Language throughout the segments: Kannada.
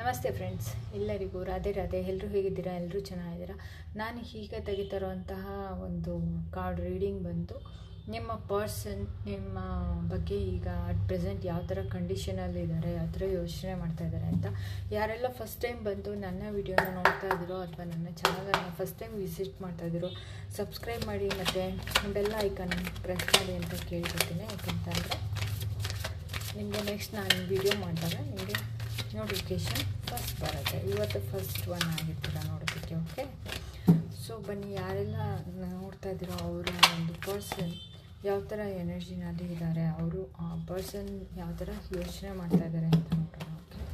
ನಮಸ್ತೆ ಫ್ರೆಂಡ್ಸ್, ಎಲ್ಲರಿಗೂ ರಾಧೆ ರಾಧೆ. ಎಲ್ಲರೂ ಹೇಗಿದ್ದೀರಾ? ಎಲ್ಲರೂ ಚೆನ್ನಾಗಿದ್ದೀರಾ? ನಾನು ಈಗ ತೆಗಿತಿರೋಂತಹ ಒಂದು ಕಾರ್ಡ್ ರೀಡಿಂಗ್ ಬಂದು ನಿಮ್ಮ ಪರ್ಸನ್ ನಿಮ್ಮ ಬಗ್ಗೆ ಈಗ ಅಟ್ ಪ್ರೆಸೆಂಟ್ ಯಾವ ಥರ ಕಂಡೀಷನಲ್ಲಿದ್ದಾರೆ, ಯಾವ ಥರ ಯೋಚನೆ ಮಾಡ್ತಾಯಿದ್ದಾರೆ ಅಂತ. ಯಾರೆಲ್ಲ ಫಸ್ಟ್ ಟೈಮ್ ಬಂದು ನನ್ನ ವಿಡಿಯೋನ ನೋಡ್ತಾ ಇದ್ದೀರೋ ಅಥವಾ ನನ್ನ ಚಾನಲನ್ನು ಫಸ್ಟ್ ಟೈಮ್ ವಿಸಿಟ್ ಮಾಡ್ತಾಯಿದ್ದೀರೋ ಸಬ್ಸ್ಕ್ರೈಬ್ ಮಾಡಿ ಮತ್ತು ಬೆಲ್ ಐಕಾನ್ ಪ್ರೆಸ್ ಮಾಡಿ ಅಂತ ಕೇಳ್ಕೊತೀನಿ. ಯಾಕಂತಂದರೆ ನಿಮಗೆ ನೆಕ್ಸ್ಟ್ ನಾನು ವಿಡಿಯೋ ಮಾಡಿದಾಗ ನಿಮಗೆ ನೋಟಿಫಿಕೇಷನ್ ಫಸ್ಟ್ ಬರುತ್ತೆ. ಇವತ್ತು ಫಸ್ಟ್ ಒನ್ ಆಗಿರ್ತೀರ ನೋಡೋದಕ್ಕೆ. ಓಕೆ, ಸೊ ಬನ್ನಿ, ಯಾರೆಲ್ಲ ನೋಡ್ತಾ ಇದ್ದೀರೋ ಅವರ ಒಂದು ಪರ್ಸನ್ ಯಾವ ಥರ ಎನರ್ಜಿನಲ್ಲಿ ಇದ್ದಾರೆ, ಅವರು ಆ ಪರ್ಸನ್ ಯಾವ ಥರ ಯೋಚನೆ ಮಾಡ್ತಾ ಇದ್ದಾರೆ ಅಂತ ನೋಡೋಣ. ಓಕೆ,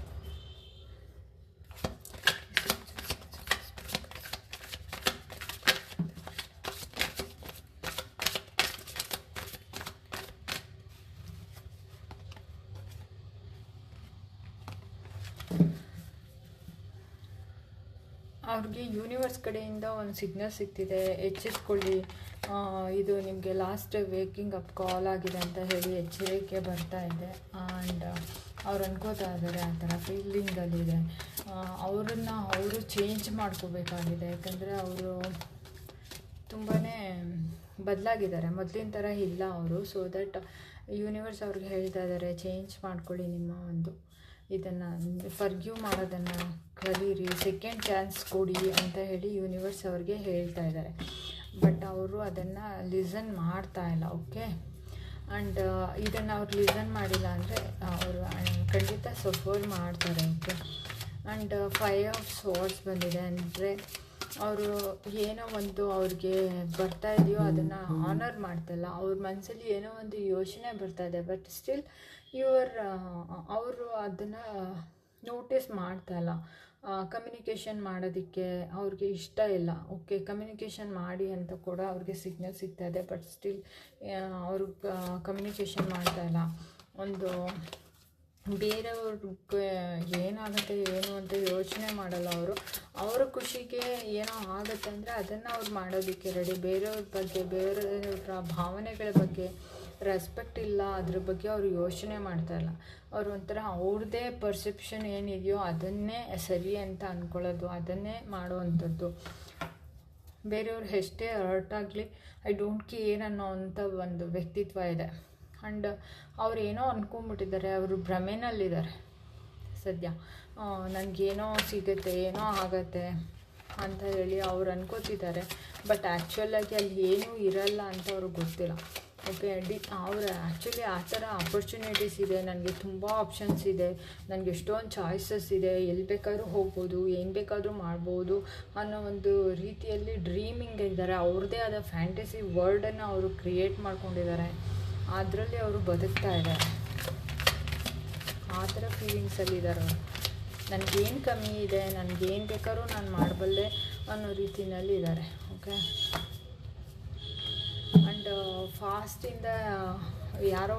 ಅವ್ರಿಗೆ ಯೂನಿವರ್ಸ್ ಕಡೆಯಿಂದ ಒಂದು ಸಿಗ್ನಲ್ ಸಿಗ್ತಿದೆ, ಎಚ್ಚೆತ್ಕೊಳ್ಳಿ, ಇದು ನಿಮಗೆ ಲಾಸ್ಟ್ ವೇಕಿಂಗ್ ಅಪ್ ಕಾಲ್ ಆಗಿದೆ ಅಂತ ಹೇಳಿ ಎಚ್ಚರಿಕೆ ಬರ್ತಾ ಇದೆ. ಆ್ಯಂಡ್ ಅವ್ರು ಅನ್ಕೋತಾ ಇದ್ದಾರೆ, ಆ ಥರ ಫೀಲಿಂಗಲ್ಲಿದೆ. ಅವರು ಚೇಂಜ್ ಮಾಡ್ಕೋಬೇಕಾಗಿದೆ. ಯಾಕಂದರೆ ಅವರು ತುಂಬಾ ಬದಲಾಗಿದ್ದಾರೆ, ಮೊದಲಿನ ಥರ ಇಲ್ಲ ಅವರು. ಸೊ ದಟ್ ಯೂನಿವರ್ಸ್ ಅವ್ರಿಗೆ ಹೇಳ್ತಾ ಇದ್ದಾರೆ, ಚೇಂಜ್ ಮಾಡ್ಕೊಳ್ಳಿ, ನಿಮ್ಮ ಒಂದು ಇದನ್ನು ಫರ್ಗ್ಯೂ ಮಾಡೋದನ್ನು ಕಲೀರಿ, ಸೆಕೆಂಡ್ ಚಾನ್ಸ್ ಕೊಡಿ ಅಂತ ಹೇಳಿ ಯೂನಿವರ್ಸ್ ಅವ್ರಿಗೆ ಹೇಳ್ತಾ ಇದ್ದಾರೆ. ಬಟ್ ಅವರು ಅದನ್ನು ಲಿಸನ್ ಮಾಡ್ತಾ ಇಲ್ಲ. ಓಕೆ, ಆ್ಯಂಡ್ ಇದನ್ನು ಅವ್ರು ಲಿಸನ್ ಮಾಡಿಲ್ಲ ಅಂದರೆ ಅವರು ಖಂಡಿತ ಸಫರ್ ಮಾಡ್ತಾರೆ. ಓಕೆ, ಆ್ಯಂಡ್ 5 ಆಫ್ ಸ್ವರ್ಡ್ಸ್ ಬಂದಿದೆ. ಅಂದರೆ ಅವರು ಏನೋ ಒಂದು ಅವ್ರಿಗೆ ಬರ್ತಾ ಇದೆಯೋ ಅದನ್ನು ಆನರ್ ಮಾಡ್ತಾಯಿಲ್ಲ. ಅವ್ರ ಮನಸ್ಸಲ್ಲಿ ಏನೋ ಒಂದು ಯೋಚನೆ ಬರ್ತಾ ಇದೆ, ಬಟ್ ಸ್ಟಿಲ್ ಅವರು ಅದನ್ನು ನೋಟಿಸ್ ಮಾಡ್ತಾಯಿಲ್ಲ. ಕಮ್ಯುನಿಕೇಷನ್ ಮಾಡೋದಕ್ಕೆ ಅವ್ರಿಗೆ ಇಷ್ಟ ಇಲ್ಲ. ಓಕೆ, ಕಮ್ಯುನಿಕೇಷನ್ ಮಾಡಿ ಅಂತ ಕೂಡ ಅವ್ರಿಗೆ ಸಿಗ್ನಲ್ ಸಿಗ್ತಾ ಇದೆ, ಬಟ್ ಸ್ಟಿಲ್ ಅವರು ಕಮ್ಯುನಿಕೇಷನ್ ಮಾಡ್ತಾಯಿಲ್ಲ. ಒಂದು ಬೇರೆಯವ್ರಿಗೆ ಏನಾಗುತ್ತೆ ಏನು ಅಂತ ಯೋಚನೆ ಮಾಡಲ್ಲ ಅವರು. ಅವರ ಖುಷಿಗೆ ಏನೋ ಆಗುತ್ತೆ ಅಂದರೆ ಅದನ್ನು ಅವ್ರು ಮಾಡೋದಕ್ಕೆ ರೆಡಿ. ಬೇರೆಯವ್ರ ಬಗ್ಗೆ, ಬೇರೆಯವರ ಭಾವನೆಗಳ ಬಗ್ಗೆ ರೆಸ್ಪೆಕ್ಟ್ ಇಲ್ಲ, ಅದ್ರ ಬಗ್ಗೆ ಅವರು ಯೋಚನೆ ಮಾಡ್ತಾಯಿಲ್ಲ. ಅವರು ಒಂಥರ ಅವ್ರದ್ದೇ ಪರ್ಸೆಪ್ಷನ್ ಏನಿದೆಯೋ ಅದನ್ನೇ ಸರಿ ಅಂತ ಅಂದ್ಕೊಳ್ಳೋದು, ಅದನ್ನೇ ಮಾಡುವಂಥದ್ದು. ಬೇರೆಯವ್ರು ಎಷ್ಟೇ ಹರ್ಟ್ ಆಗಲಿ ಐ ಡೋಂಟ್ ಕೇರ್ ಅನ್ನೋ ಅಂಥ ಒಂದು ವ್ಯಕ್ತಿತ್ವ ಇದೆ. ಆ್ಯಂಡ್ ಅವ್ರು ಏನೋ ಅಂದ್ಕೊಂಡ್ಬಿಟ್ಟಿದ್ದಾರೆ, ಅವರು ಭ್ರಮೆನಲ್ಲಿದ್ದಾರೆ ಸದ್ಯ. ನನಗೇನೋ ಸಿಗುತ್ತೆ, ಏನೋ ಆಗತ್ತೆ ಅಂತ ಹೇಳಿ ಅವ್ರು ಅನ್ಕೋತಿದ್ದಾರೆ. ಬಟ್ ಆ್ಯಕ್ಚುಲಾಗಿ ಅಲ್ಲಿ ಏನೂ ಇರಲ್ಲ ಅಂತ ಅವ್ರಿಗೆ ಗೊತ್ತಿಲ್ಲ. ಓಕೆ, ಅವ್ರು ಆ್ಯಕ್ಚುಲಿ ಆ ಥರ ಆಪರ್ಚುನಿಟೀಸ್ ಇದೆ, ನನಗೆ ತುಂಬ ಆಪ್ಷನ್ಸ್ ಇದೆ, ನನಗೆ ಎಷ್ಟೊಂದು ಚಾಯ್ಸಸ್ ಇದೆ, ಎಲ್ಲಿ ಬೇಕಾದ್ರೂ ಹೋಗ್ಬೋದು, ಏನು ಬೇಕಾದರೂ ಮಾಡ್ಬೋದು ಅನ್ನೋ ಒಂದು ರೀತಿಯಲ್ಲಿ ಡ್ರೀಮಿಂಗ್ ಇದ್ದಾರೆ. ಅವ್ರದ್ದೇ ಆದ ಫ್ಯಾಂಟಸಿ ವರ್ಲ್ಡನ್ನು ಅವರು ಕ್ರಿಯೇಟ್ ಮಾಡ್ಕೊಂಡಿದ್ದಾರೆ, ಅದರಲ್ಲಿ ಅವರು ಬದುಕ್ತಾ ಇದ್ದಾರೆ. ಆ ಥರ ಫೀಲಿಂಗ್ಸಲ್ಲಿದ್ದಾರೆ ಅವರು. ನನಗೇನು ಕಮ್ಮಿ ಇದೆ, ನನಗೇನು ಬೇಕಾದ್ರೂ ನಾನು ಮಾಡಬಲ್ಲೆ ಅನ್ನೋ ರೀತಿಯಲ್ಲಿ ಇದ್ದಾರೆ. ಓಕೆ, ಆ್ಯಂಡ್ ಫಾಸ್ಟಿಂದ ಯಾರೋ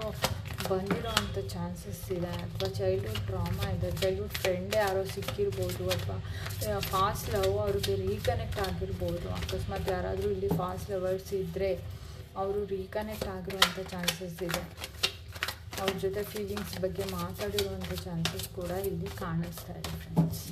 ಬಂದಿರೋ ಅಂಥ ಚಾನ್ಸಸ್ ಇದೆ, ಅಥವಾ ಚೈಲ್ಡ್ಹುಡ್ ಟ್ರಾಮಾ ಇದೆ, ಚೈಲ್ಡ್ಹುಡ್ ಫ್ರೆಂಡೇ ಯಾರೋ ಸಿಕ್ಕಿರ್ಬೋದು, ಅಥವಾ ಫಾಸ್ಟ್ ಲವ್ ಅವ್ರಿಗೆ ರೀಕನೆಕ್ಟ್ ಆಗಿರ್ಬೋದು. ಅಕಸ್ಮಾತ್ ಯಾರಾದರೂ ಇಲ್ಲಿ ಫಾಸ್ಟ್ ಲವರ್ಸ್ ಇದ್ದರೆ ಅವರು ರೀಕನೆಕ್ಟ್ ಆಗಿರುವಂಥ ಚಾನ್ಸಸ್ ಇದೆ. ಅವ್ರ ಜೊತೆ ಫೀಲಿಂಗ್ಸ್ ಬಗ್ಗೆ ಮಾತಾಡಿರುವಂಥ ಚಾನ್ಸಸ್ ಕೂಡ ಇಲ್ಲಿ ಕಾಣಿಸ್ತಾ ಇದೆ ಫ್ರೆಂಡ್ಸ್.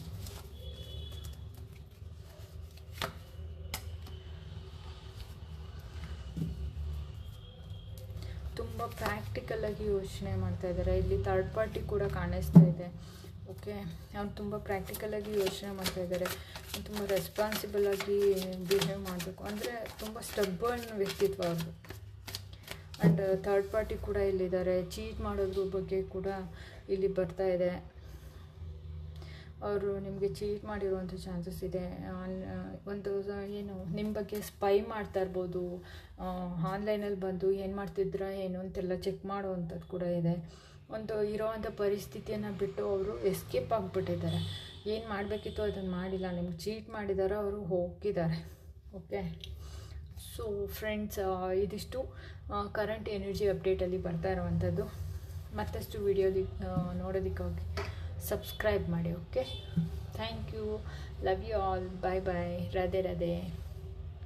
ತುಂಬ ಪ್ರಾಕ್ಟಿಕಲಾಗಿ ಯೋಚನೆ ಮಾಡ್ತಾ ಇದ್ದಾರೆ. ಇಲ್ಲಿ ಥರ್ಡ್ ಪಾರ್ಟಿ ಕೂಡ ಕಾಣಿಸ್ತಾ ಇದೆ. ಓಕೆ, ಅವ್ರು ತುಂಬ ಪ್ರಾಕ್ಟಿಕಲಾಗಿ ಯೋಚನೆ ಮಾಡ್ತಾ ಇದ್ದಾರೆ, ತುಂಬ ರೆಸ್ಪಾನ್ಸಿಬಲಾಗಿ ಬಿಹೇವ್ ಮಾಡಬೇಕು, ಅಂದರೆ ತುಂಬ ಸ್ಟಬ್ಬರ್ನ್ ವ್ಯಕ್ತಿತ್ವ ಅವರು. ಆ್ಯಂಡ್ ಥರ್ಡ್ ಪಾರ್ಟಿ ಕೂಡ ಇಲ್ಲಿದ್ದಾರೆ. ಚೀಟ್ ಮಾಡೋದ್ರ ಬಗ್ಗೆ ಕೂಡ ಇಲ್ಲಿ ಬರ್ತಾ ಇದೆ. ಅವರು ನಿಮಗೆ ಚೀಟ್ ಮಾಡಿರುವಂಥ ಚಾನ್ಸಸ್ ಇದೆ. ಒಂದು ಏನು ನಿಮ್ಮ ಬಗ್ಗೆ ಸ್ಪೈ ಮಾಡ್ತಾ ಇರ್ಬೋದು, ಆನ್ಲೈನಲ್ಲಿ ಬಂದು ಏನು ಮಾಡ್ತಿದ್ರ ಏನು ಅಂತೆಲ್ಲ ಚೆಕ್ ಮಾಡುವಂಥದ್ದು ಕೂಡ ಇದೆ. ಒಂದು ಇರೋವಂಥ ಪರಿಸ್ಥಿತಿಯನ್ನು ಬಿಟ್ಟು ಅವರು ಎಸ್ಕೇಪ್ ಆಗಿಬಿಟ್ಟಿದ್ದಾರೆ. ಏನು ಮಾಡಬೇಕಿತ್ತು ಅದನ್ನು ಮಾಡಿಲ್ಲ, ನಿಮ್ಗೆ ಚೀಟ್ ಮಾಡಿದ್ದಾರೆ, ಅವರು ಹೋಗಿದ್ದಾರೆ. ಓಕೆ, ಸೊ ಫ್ರೆಂಡ್ಸ್, ಇದಿಷ್ಟು ಕರೆಂಟ್ ಎನರ್ಜಿ ಅಪ್ಡೇಟಲ್ಲಿ ಬರ್ತಾ ಇರುವಂಥದ್ದು. ಮತ್ತಷ್ಟು ವಿಡಿಯೋದಿ ನೋಡೋದಕ್ಕಾಗಿ ಸಬ್ಸ್ಕ್ರೈಬ್ ಮಾಡಿ. Okay, thank you, love you all, bye bye, Radhe Radhe.